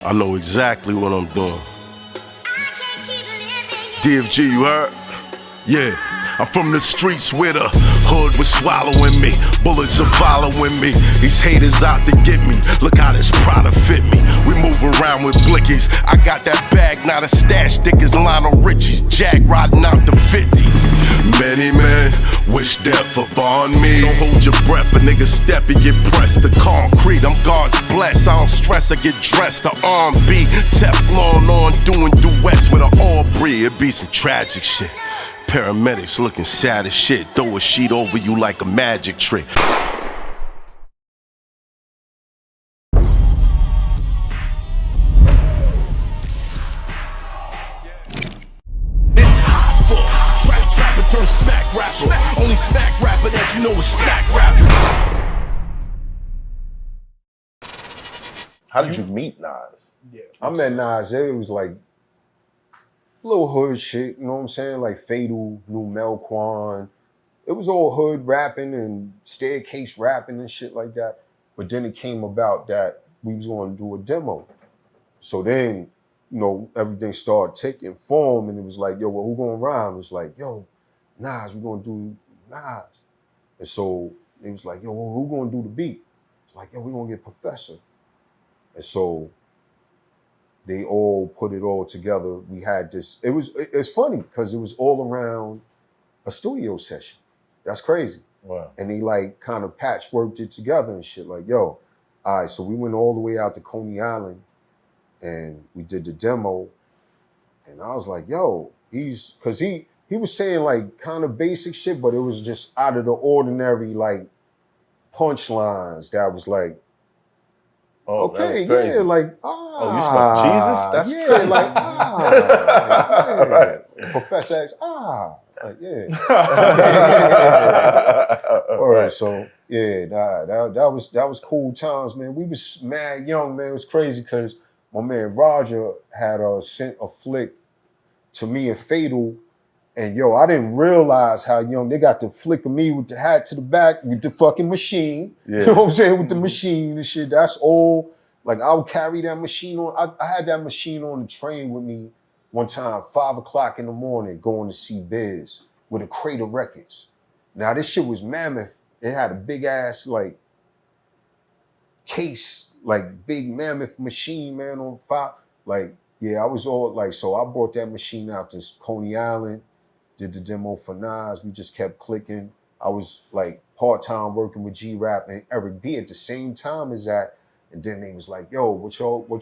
I know exactly what I'm doing. DFG, you heard? Yeah, I'm from the streets where the hood was swallowing me. Bullets are following me. These haters out to get me. Look how this Prada fit me. We move around with blickies. I got that bag, not a stash. Thick as Lionel Richie's. Jack riding out the 50. Many men wish death upon me. Don't hold your breath, a nigga step and get pressed to concrete. I'm God's blessed. I don't stress, I get dressed to R&B. Teflon on, doing duets with an Aubrey. It be some tragic shit. Paramedics looking sad as shit. Throw a sheet over you like a magic trick. It's hot for trapper turn smack rapper. Only smack rapper that you know is smack rapper. How did you meet Nas? Yeah. I met Nas, it was like little hood shit, you know what I'm saying? Like Fatal, knew Melquan. It was all hood rapping and staircase rapping and shit like that. But then it came about that we was going to do a demo. So then, you know, everything started taking form and it was like, yo, well, who gonna rhyme? It's like, yo, Nas, we gonna do Nas. And so it was like, yo, well, who gonna do the beat? It's like, yo, we gonna get Professor. And so they all put it all together. We had this, it's funny because it was all around a studio session. That's crazy. Wow. And they like kind of patchworked it together and shit like, yo, all right, so we went all the way out to Coney Island and we did the demo. And I was like, yo, cause he was saying like kind of basic shit, but it was just out of the ordinary, like punchlines that was like, Oh, okay, that was crazy. yeah, like, Oh, you snuff Jesus? That's yeah, crazy. like, yeah. Right. Professor X, like, yeah. All right, so yeah, that was cool times, man. We was mad young, man. It was crazy because my man Roger had sent a flick to me and Fatal, and yo, I didn't realize how young they got the flick of me with the hat to the back with the fucking machine. Yeah. You know what I'm saying? With the machine and shit. That's all. Like I would carry that machine on. I had that machine on the train with me one time, 5 o'clock in the morning, going to see Biz with a crate of records. Now this shit was mammoth. It had a big ass like case, like big mammoth machine, man, on fire. Like, yeah, I was all like, so I brought that machine out to Coney Island, did the demo for Nas. We just kept clicking. I was like part-time working with G-Rap and Eric B at the same time as that. And then they was like, yo, what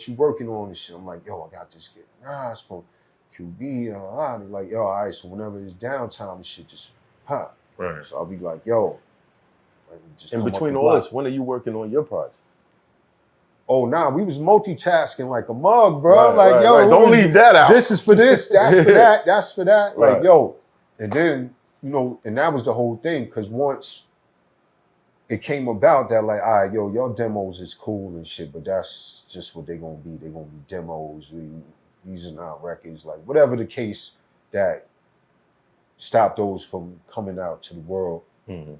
you working on and shit? I'm like, yo, I got this kid Nas from QB. And they're like, yo, all right, so whenever it's downtime and shit, just pop. Right. So I'll be like, yo. Just In come up between the all block. this, when are you working on your project? Oh, nah, we was multitasking like a mug, bro. Right, yo, right. Don't leave that out. This is for this, that's for that, that's for that. Right. Like, yo. And then, you know, and that was the whole thing, because once it came about that, like, all right, yo, your demos is cool and shit, but that's just what they're gonna be. They're gonna be demos. These are not records. Like, whatever the case that stopped those from coming out to the world. Mm-hmm.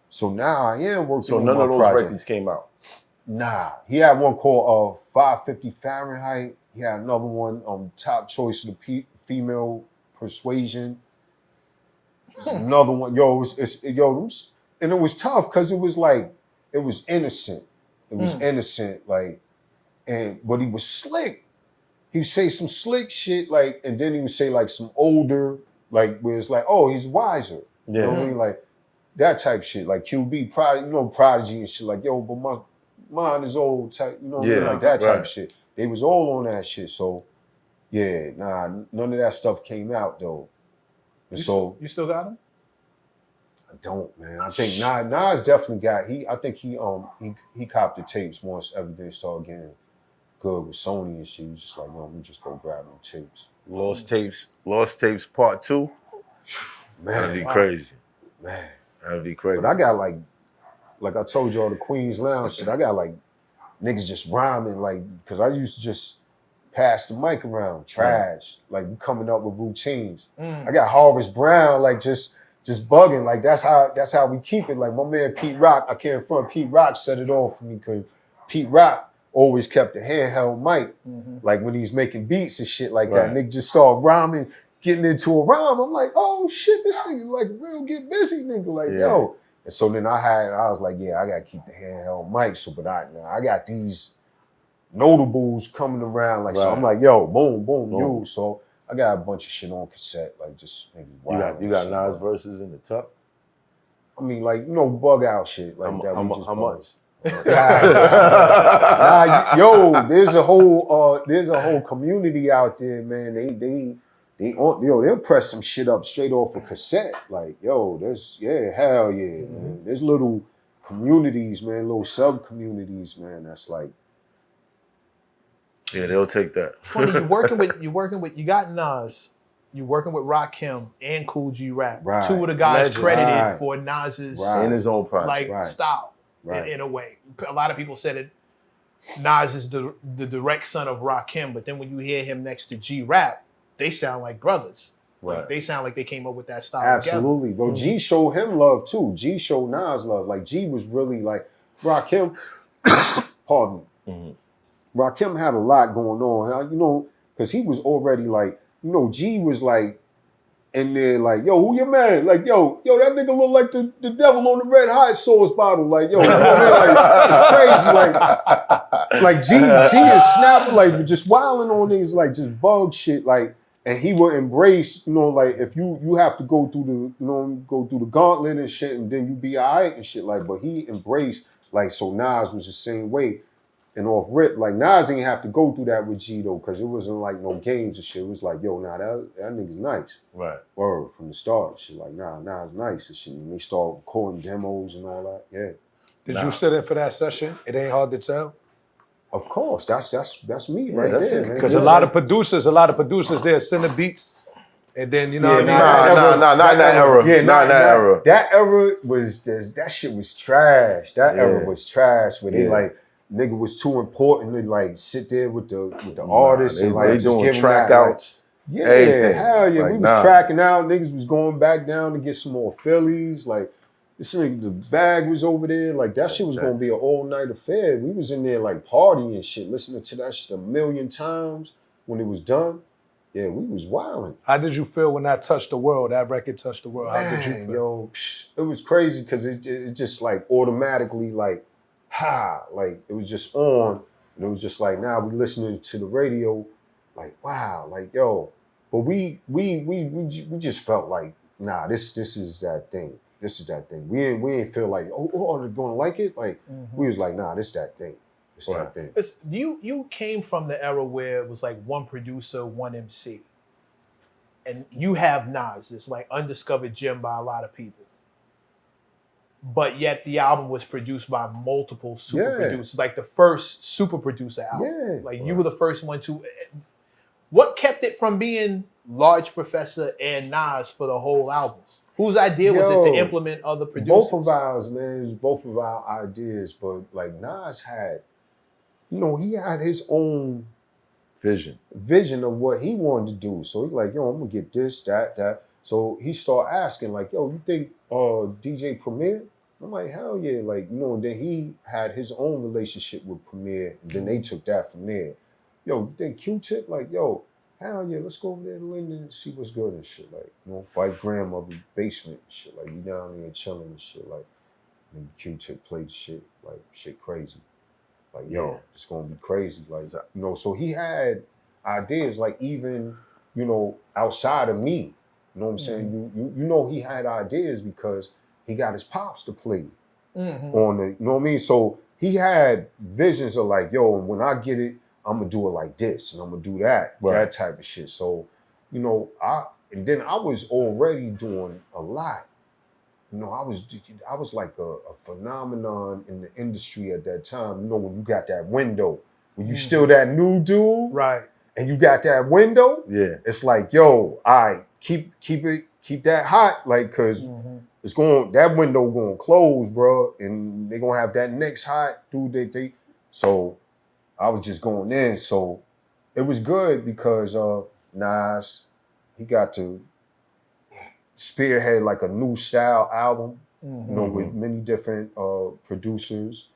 So now I am working So on none my of those project. records came out. Nah, he had one called 550 Fahrenheit. He had another one, Top Choice of the Female Persuasion. There's another one, and it was tough because it was like, it was innocent. It was innocent, like, but he was slick. He would say some slick shit, like, and then he would say like some older, like, where it's like, oh, he's wiser. Yeah. You know what I mean? Like, that type shit, like QB, Prodigy and shit, like, yo, but my mind is old type, you know what I mean? Yeah, Like that type right. shit. They was all on that shit. So yeah, nah, none of that stuff came out though. And so You still got him? I don't, man. I think Nas definitely got he copped the tapes once everything started getting good with Sony and shit. He was just like, yo, let me just go grab them tapes. Lost Tapes Part 2. That'd be Man, crazy. man. That'd be crazy. But I got like I told y'all, the Queens Lounge shit, I got like niggas just rhyming, like, cause I used to just pass the mic around, trash, like we coming up with routines. I got Harvest Brown, like just bugging, like that's how we keep it. Like my man Pete Rock, I can't front, Pete Rock set it off for me, cause Pete Rock always kept the handheld mic. Like when he's making beats and shit like that, nigga just start rhyming, getting into a rhyme. I'm like, oh shit, this nigga like real get busy nigga. Like, yo. And so then I was like, yeah, I gotta keep the handheld mic. So, but I got these notables coming around. Like, so I'm like, yo, boom, boom, you. So I got a bunch of shit on cassette, like just maybe wild. You got Nas verses in the tuck? I mean, like, bug out shit like that. How much? Yo, there's a whole community out there, man. They'll press some shit up straight off a cassette. Like, yo, hell yeah, man. There's little communities, man, little sub communities, man. That's like, yeah, they'll take that. Funny, you got Nas, you working with Rakim and Cool G Rap, two of the guys credited for Nas's in his own project, style. In a way, a lot of people said it. Nas is the direct son of Rakim, but then when you hear him next to G Rap, they sound like brothers. Like, they sound like they came up with that style. Absolutely, bro. G showed him love too. G showed Nas love. Like G was really like Rakim. Pardon me. Rakim had a lot going on, because he was already like, G was like in there, like, yo, who your man? Like, yo, that nigga look like the devil on the red hot sauce bottle. Like, yo, like, it's crazy. Like G is snapping, like, just wilding on niggas, like, just bug shit, like, and he would embrace, like, if you have to go through the gauntlet and shit, and then you be all right and shit, like, but he embraced, like, so Nas was the same way. And off rip, like, Nas didn't have to go through that with G, though, because it wasn't like no games and shit. It was like, yo, that nigga's nice. Right. Word, from the start. Shit, like, Nas nice and shit. And they start recording demos and all that. Yeah. Did you sit in for that session? It ain't hard to tell. Of course. That's me right there, man. Because a lot of producers there send the beats. And then, not in that era. Yeah, not in that era. That era was, that shit was trash. That era was trash, where they like, nigga was too important to like sit there with the artists and like they just doing give track that, outs. Like, everything. Hell yeah, like, we was tracking out. Niggas was going back down to get some more Phillies. Like this nigga, the bag was over there. Like that shit was gonna be an all night affair. We was in there like partying and shit, listening to that shit 1,000,000 times when it was done. Yeah, we was wilding. How did you feel when that touched the world? That record touched the world. How did you feel? Yo, it was crazy because it just like automatically like. Like it was just on, and it was just like now we listening to the radio, like wow, like yo, but we just felt like this is that thing, this is that thing. We didn't feel like are they gonna like it? Like we was like this that thing, it's that thing. You came from the era where it was like one producer, one MC, and you have Nas, this like undiscovered gem by a lot of people. But yet the album was produced by multiple super producers, like the first super producer album. Yeah. Like you were the first one to. What kept it from being Large Professor and Nas for the whole album? Whose idea was it to implement other producers? Both of ours, man. It was both of our ideas, but like Nas had, he had his own vision of what he wanted to do. So he's like, yo, I'm gonna get this, that. So he started asking, like, yo, you think DJ Premier? I'm like, hell yeah. Like, and then he had his own relationship with Premier, and then they took that from there. Yo, you think Q-Tip? Like, yo, hell yeah, let's go over there to Linden and see what's good and shit. Like, fight grandmother basement and shit. Like, you down there chilling and shit. Like, and Q-Tip played shit, like, shit crazy. Like, yo, it's gonna be crazy. Like, so he had ideas, like, even, outside of me. You know what I'm saying? You he had ideas because he got his pops to play on the, you know what I mean? So he had visions of like, yo, when I get it, I'm gonna do it like this and I'm gonna do that, that type of shit. So, and then I was already doing a lot. I was like a phenomenon in the industry at that time. When you got that window, when you still that new dude, right? And you got that window, it's like, yo, all right, keep that hot, like, cause it's that window gonna close, bro, and they gonna have that next hot dude. So I was just going in, so it was good because Nas, he got to spearhead like a new style album, with many different producers.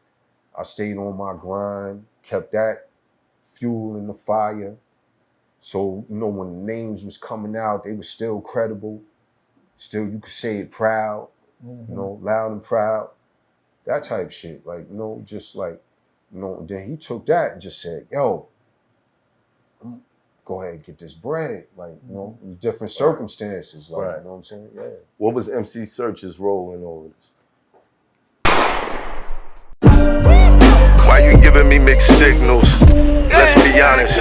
I stayed on my grind. kept that fuel in the fire. So, you know, when the names was coming out, they were still credible. Still, you could say it proud, you know, loud and proud. That type shit. Like, you know, just like, you know, and then he took that and just said, yo, go ahead and get this bread. Like, you know, in different circumstances. Like, Right. you know what I'm saying? Yeah. What was MC Search's role in all of this? Why you giving me mixed signals? Let's be honest.